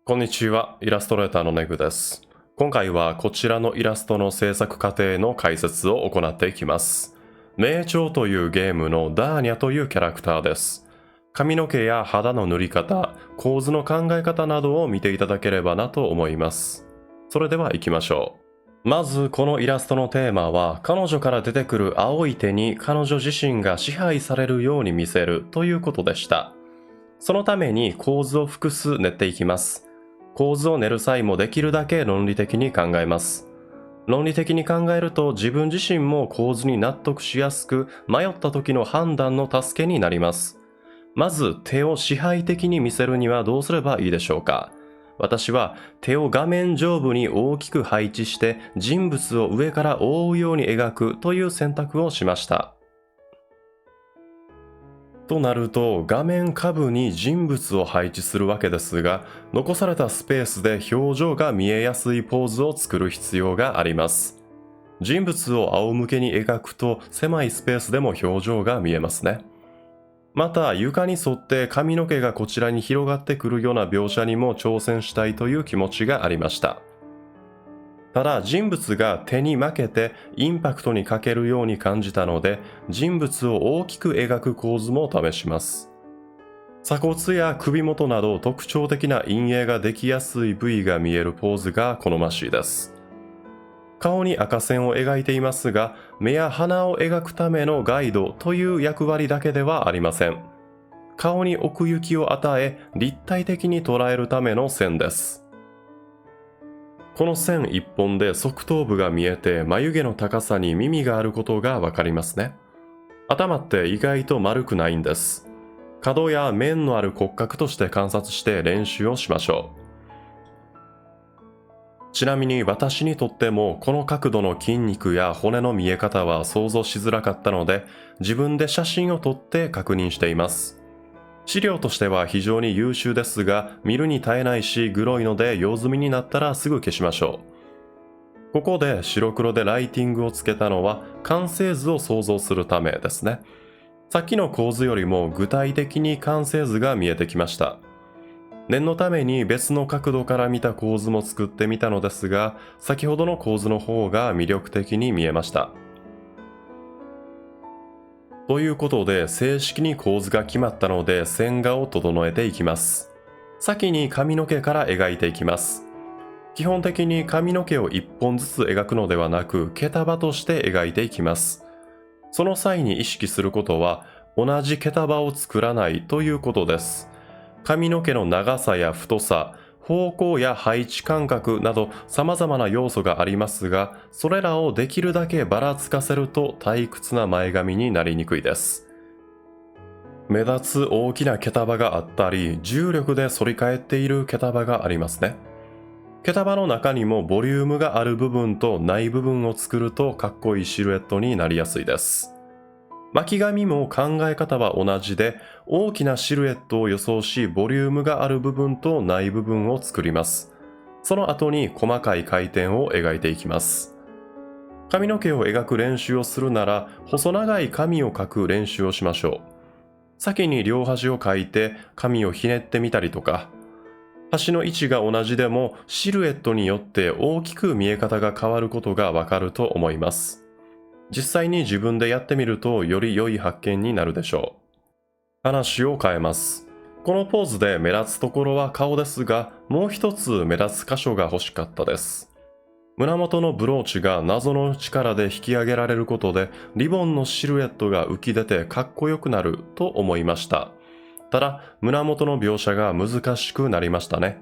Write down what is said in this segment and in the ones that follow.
こんにちは、イラストレーターのネグです。今回はこちらのイラストの制作過程の解説を行っていきます。名調というゲームのダーニャというキャラクターです。髪の毛や肌の塗り方、構図の考え方などを見ていただければなと思います。それでは行きましょう。まずこのイラストのテーマは、彼女から出てくる青い手に彼女自身が支配されるように見せるということでした。そのために構図を複数練っていきます。構図を練る際もできるだけ論理的に考えます。論理的に考えると自分自身も構図に納得しやすく、迷った時の判断の助けになります。まず手を支配的に見せるにはどうすればいいでしょうか。私は手を画面上部に大きく配置して人物を上から覆うように描くという選択をしました。となると画面下部に人物を配置するわけですが、残されたスペースで表情が見えやすいポーズを作る必要があります。人物を仰向けに描くと狭いスペースでも表情が見えますね。また床に沿って髪の毛がこちらに広がってくるような描写にも挑戦したいという気持ちがありました。ただ人物が手に負けてインパクトに欠けるように感じたので、人物を大きく描く構図も試します。鎖骨や首元など特徴的な陰影ができやすい部位が見えるポーズが好ましいです。顔に赤線を描いていますが、目や鼻を描くためのガイドという役割だけではありません。顔に奥行きを与え、立体的に捉えるための線です。この線一本で側頭部が見えて、眉毛の高さに耳があることがわかりますね。頭って意外と丸くないんです。角や面のある骨格として観察して練習をしましょう。ちなみに私にとってもこの角度の筋肉や骨の見え方は想像しづらかったので、自分で写真を撮って確認しています。資料としては非常に優秀ですが、見るに耐えないしグロいので、用済みになったらすぐ消しましょう。ここで白黒でライティングをつけたのは完成図を想像するためですね。さっきの構図よりも具体的に完成図が見えてきました。念のために別の角度から見た構図も作ってみたのですが、先ほどの構図の方が魅力的に見えました。ということで正式に構図が決まったので、線画を整えていきます。先に髪の毛から描いていきます。基本的に髪の毛を一本ずつ描くのではなく、毛束として描いていきます。その際に意識することは、同じ毛束を作らないということです。髪の毛の長さや太さ、方向や配置感覚など様々な要素がありますが、それらをできるだけばらつかせると退屈な前髪になりにくいです。目立つ大きな毛束があったり、重力で反り返っている毛束がありますね。毛束の中にもボリュームがある部分とない部分を作るとかっこいいシルエットになりやすいです。巻き髪も考え方は同じで、大きなシルエットを予想し、ボリュームがある部分とない部分を作ります。その後に細かい回転を描いていきます。髪の毛を描く練習をするなら、細長い髪を描く練習をしましょう。先に両端を描いて髪をひねってみたりとか、端の位置が同じでもシルエットによって大きく見え方が変わることがわかると思います。実際に自分でやってみるとより良い発見になるでしょう。話を変えます。このポーズで目立つところは顔ですが、もう一つ目立つ箇所が欲しかったです。胸元のブローチが謎の力で引き上げられることで、リボンのシルエットが浮き出てかっこよくなると思いました。ただ、胸元の描写が難しくなりましたね。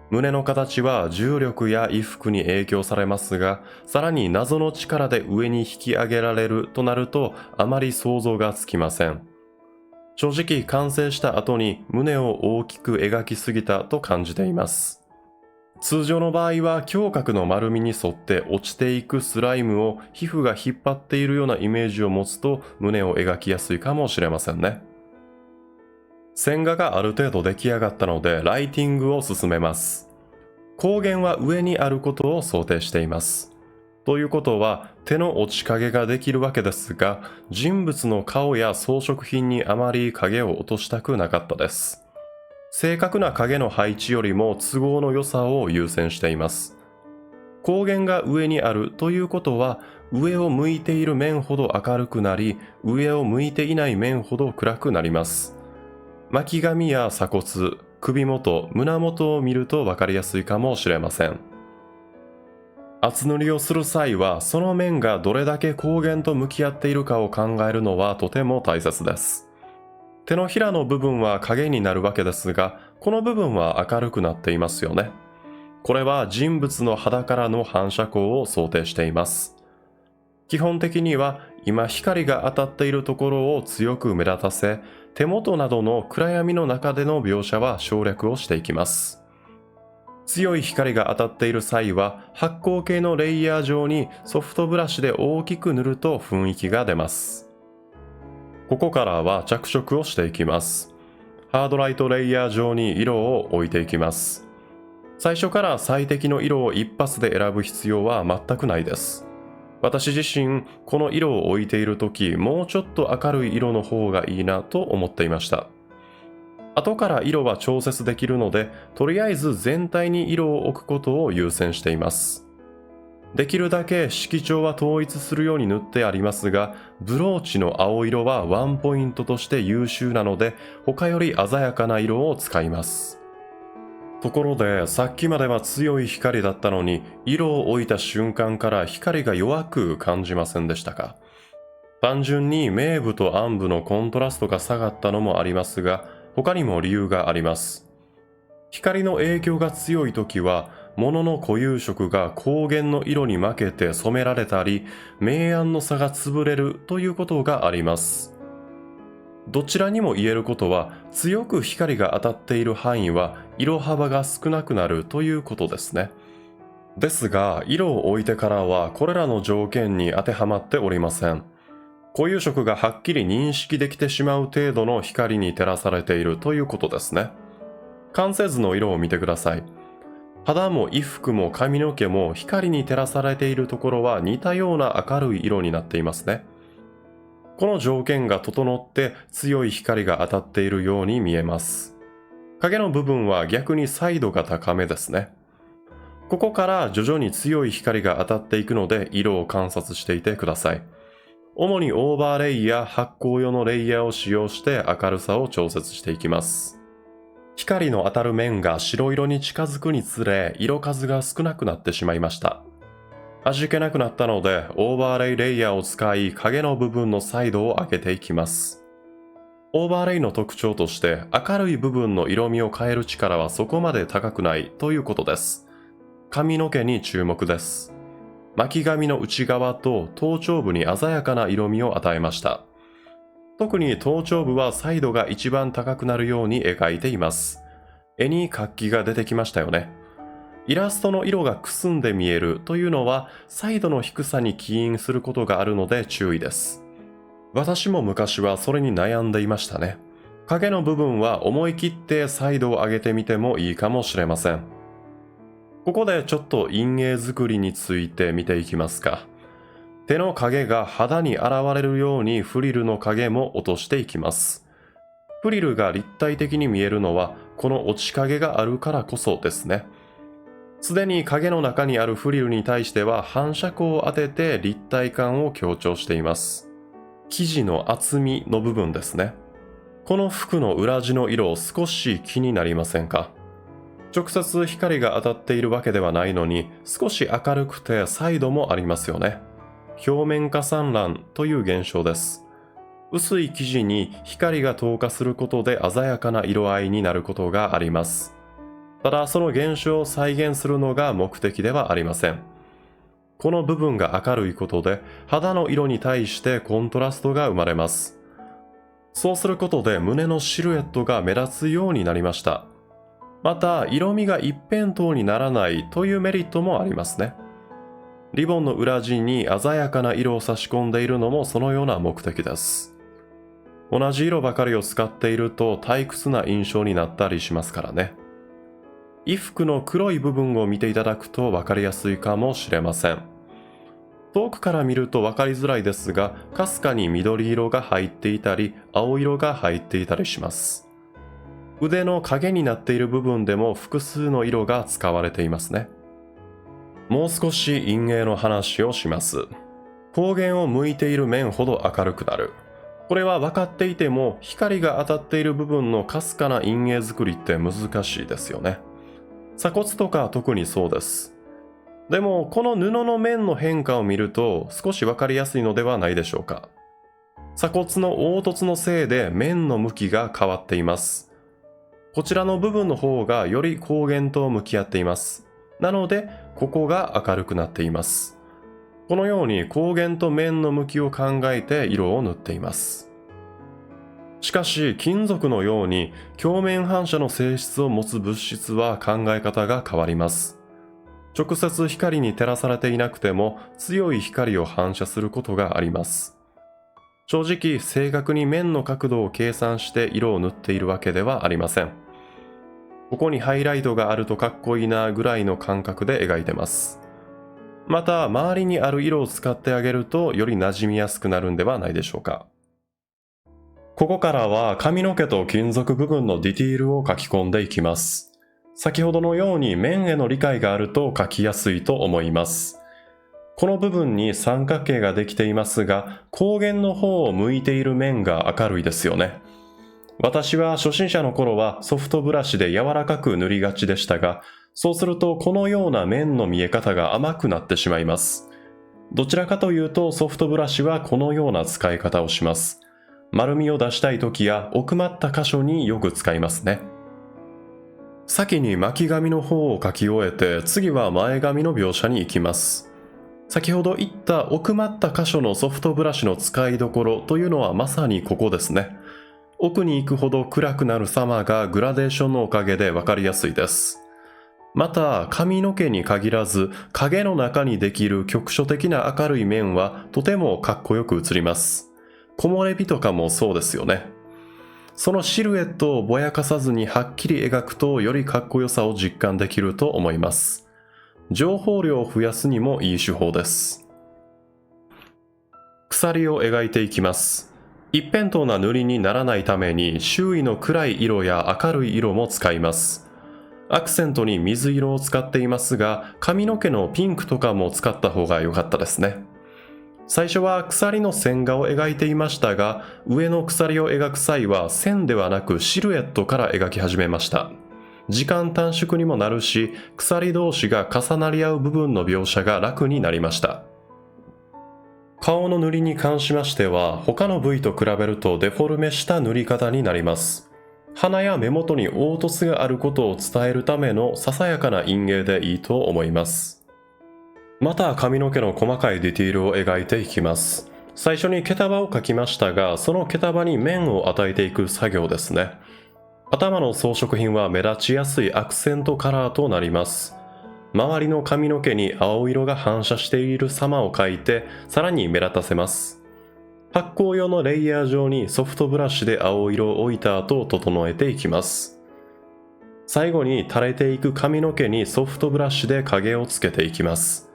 胸の形は重力や衣服に影響されますが、さらに謎の力で上に引き上げられるとなると、あまり想像がつきません。正直完成した後に胸を大きく描きすぎたと感じています。通常の場合は胸郭の丸みに沿って落ちていくスライムを皮膚が引っ張っているようなイメージを持つと、胸を描きやすいかもしれませんね。線画がある程度出来上がったのでライティングを進めます。光源は上にあることを想定しています。ということは手の落ち影ができるわけですが、人物の顔や装飾品にあまり影を落としたくなかったです。正確な影の配置よりも都合の良さを優先しています。光源が上にあるということは、上を向いている面ほど明るくなり、上を向いていない面ほど暗くなります。巻き髪や鎖骨、首元、胸元を見ると分かりやすいかもしれません。厚塗りをする際は、その面がどれだけ光源と向き合っているかを考えるのはとても大切です。手のひらの部分は影になるわけですが、この部分は明るくなっていますよね。これは人物の肌からの反射光を想定しています。基本的には今光が当たっているところを強く目立たせ、手元などの暗闇の中での描写は省略をしていきます。強い光が当たっている際は発光系のレイヤー上にソフトブラシで大きく塗ると雰囲気が出ます。ここからは着色をしていきます。ハードライトレイヤー上に色を置いていきます。最初から最適の色を一発で選ぶ必要は全くないです。私自身、この色を置いているとき、もうちょっと明るい色の方がいいなと思っていました。後から色は調節できるので、とりあえず全体に色を置くことを優先しています。できるだけ色調は統一するように塗ってありますが、ブローチの青色はワンポイントとして優秀なので、他より鮮やかな色を使います。ところで、さっきまでは強い光だったのに、色を置いた瞬間から光が弱く感じませんでしたか？単純に明部と暗部のコントラストが下がったのもありますが、他にも理由があります。光の影響が強い時は、物の固有色が光源の色に負けて染められたり、明暗の差が潰れるということがあります。どちらにも言えることは、強く光が当たっている範囲は色幅が少なくなるということですね。ですが、色を置いてからはこれらの条件に当てはまっておりません。固有色がはっきり認識できてしまう程度の光に照らされているということですね。関節図の色を見てください。肌も衣服も髪の毛も光に照らされているところは似たような明るい色になっていますね。この条件が整って強い光が当たっているように見えます。影の部分は逆に彩度が高めですね。ここから徐々に強い光が当たっていくので色を観察していてください。主にオーバーレイや発光用のレイヤーを使用して明るさを調節していきます。光の当たる面が白色に近づくにつれ色数が少なくなってしまいました。味気なくなったのでオーバーレイレイヤーを使い影の部分の彩度を上げていきます。オーバーレイの特徴として明るい部分の色味を変える力はそこまで高くないということです。髪の毛に注目です。巻き髪の内側と頭頂部に鮮やかな色味を与えました。特に頭頂部は彩度が一番高くなるように描いています。絵に活気が出てきましたよね。イラストの色がくすんで見えるというのは彩度の低さに起因することがあるので注意です。私も昔はそれに悩んでいましたね。影の部分は思い切って彩度を上げてみてもいいかもしれません。ここでちょっと陰影作りについて見ていきますか。手の影が肌に現れるようにフリルの影も落としていきます。フリルが立体的に見えるのはこの落ち影があるからこそですね。すでに影の中にあるフリルに対しては反射光を当てて立体感を強調しています。生地の厚みの部分ですね。この服の裏地の色少し気になりませんか？直接光が当たっているわけではないのに少し明るくて彩度もありますよね。表面化散乱という現象です。薄い生地に光が透過することで鮮やかな色合いになることがあります。ただその現象を再現するのが目的ではありません。この部分が明るいことで肌の色に対してコントラストが生まれます。そうすることで胸のシルエットが目立つようになりました。また色味が一辺倒にならないというメリットもありますね。リボンの裏地に鮮やかな色を差し込んでいるのもそのような目的です。同じ色ばかりを使っていると退屈な印象になったりしますからね。衣服の黒い部分を見ていただくと分かりやすいかもしれません。遠くから見ると分かりづらいですが、かすかに緑色が入っていたり青色が入っていたりします。腕の影になっている部分でも複数の色が使われていますね。もう少し陰影の話をします。光源を向いている面ほど明るくなる。これは分かっていても光が当たっている部分のかすかな陰影作りって難しいですよね。鎖骨とか特にそうです。でもこの布の面の変化を見ると少し分かりやすいのではないでしょうか。鎖骨の凹凸のせいで面の向きが変わっています。こちらの部分の方がより光源と向き合っています。なのでここが明るくなっています。このように光源と面の向きを考えて色を塗っています。しかし金属のように鏡面反射の性質を持つ物質は考え方が変わります。直接光に照らされていなくても強い光を反射することがあります。正直正確に面の角度を計算して色を塗っているわけではありません。ここにハイライトがあるとかっこいいなぐらいの感覚で描いてます。また周りにある色を使ってあげるとより馴染みやすくなるんではないでしょうか。ここからは髪の毛と金属部分のディティールを書き込んでいきます。先ほどのように面への理解があると書きやすいと思います。この部分に三角形ができていますが、光源の方を向いている面が明るいですよね。私は初心者の頃はソフトブラシで柔らかく塗りがちでしたが、そうするとこのような面の見え方が甘くなってしまいます。どちらかというとソフトブラシはこのような使い方をします。丸みを出したい時や奥まった箇所によく使いますね。先に巻き髪の方を描き終えて、次は前髪の描写に行きます。先ほど言った奥まった箇所のソフトブラシの使いどころというのはまさにここですね。奥に行くほど暗くなる様がグラデーションのおかげでわかりやすいです。また髪の毛に限らず影の中にできる局所的な明るい面はとてもかっこよく映ります。木漏れ日とかもそうですよね。そのシルエットをぼやかさずにはっきり描くとよりかっこよさを実感できると思います。情報量を増やすにもいい手法です。鎖を描いていきます。一辺倒な塗りにならないために周囲の暗い色や明るい色も使います。アクセントに水色を使っていますが、髪の毛のピンクとかも使った方が良かったですね。最初は鎖の線画を描いていましたが、上の鎖を描く際は線ではなくシルエットから描き始めました。時間短縮にもなるし、鎖同士が重なり合う部分の描写が楽になりました。顔の塗りに関しましては、他の部位と比べるとデフォルメした塗り方になります。鼻や目元に凹凸があることを伝えるためのささやかな陰影でいいと思います。また髪の毛の細かいディティールを描いていきます。最初に毛束を描きましたが、その毛束に面を与えていく作業ですね。頭の装飾品は目立ちやすいアクセントカラーとなります。周りの髪の毛に青色が反射している様を描いて、さらに目立たせます。発光用のレイヤー上にソフトブラシで青色を置いた後整えていきます。最後に垂れていく髪の毛にソフトブラシで影をつけていきます。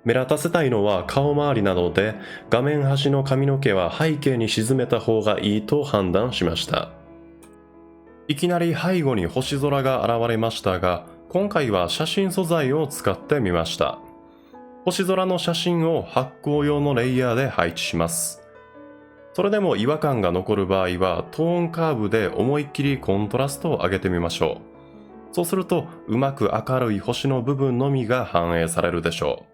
目立たせたいのは顔周りなので、画面端の髪の毛は背景に沈めた方がいいと判断しました。いきなり背後に星空が現れましたが、今回は写真素材を使ってみました。星空の写真を発光用のレイヤーで配置します。それでも違和感が残る場合はトーンカーブで思いっきりコントラストを上げてみましょう。そうするとうまく明るい星の部分のみが反映されるでしょ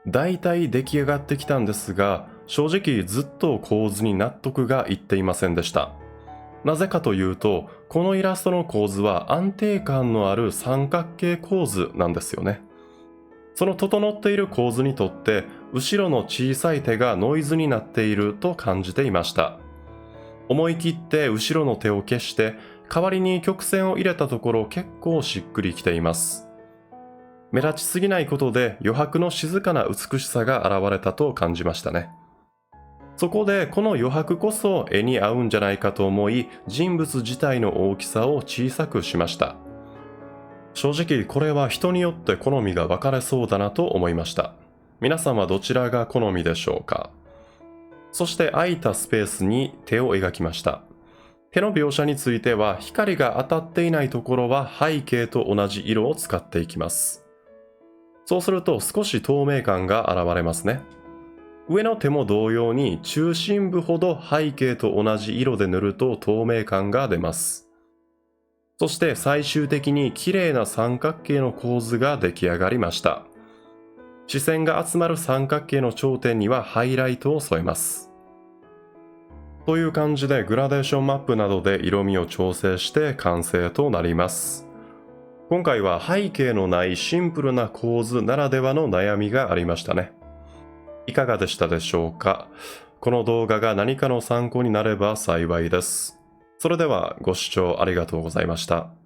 う。だいたい出来上がってきたんですが、正直ずっと構図に納得がいっていませんでした。なぜかというと、このイラストの構図は安定感のある三角形構図なんですよね。その整っている構図にとって後ろの小さい手がノイズになっていると感じていました。思い切って後ろの手を消して代わりに曲線を入れたところ結構しっくりきています。目立ちすぎないことで余白の静かな美しさが現れたと感じましたね。そこでこの余白こそ絵に合うんじゃないかと思い、人物自体の大きさを小さくしました。正直これは人によって好みが分かれそうだなと思いました。皆さんはどちらが好みでしょうか。そして空いたスペースに手を描きました。手の描写については、光が当たっていないところは背景と同じ色を使っていきます。そうすると少し透明感が現れますね。上の手も同様に中心部ほど背景と同じ色で塗ると透明感が出ます。そして最終的に綺麗な三角形の構図が出来上がりました。視線が集まる三角形の頂点にはハイライトを添えます。という感じでグラデーションマップなどで色味を調整して完成となります。今回は背景のないシンプルな構図ならではの悩みがありましたね。いかがでしたでしょうか。この動画が何かの参考になれば幸いです。それではご視聴ありがとうございました。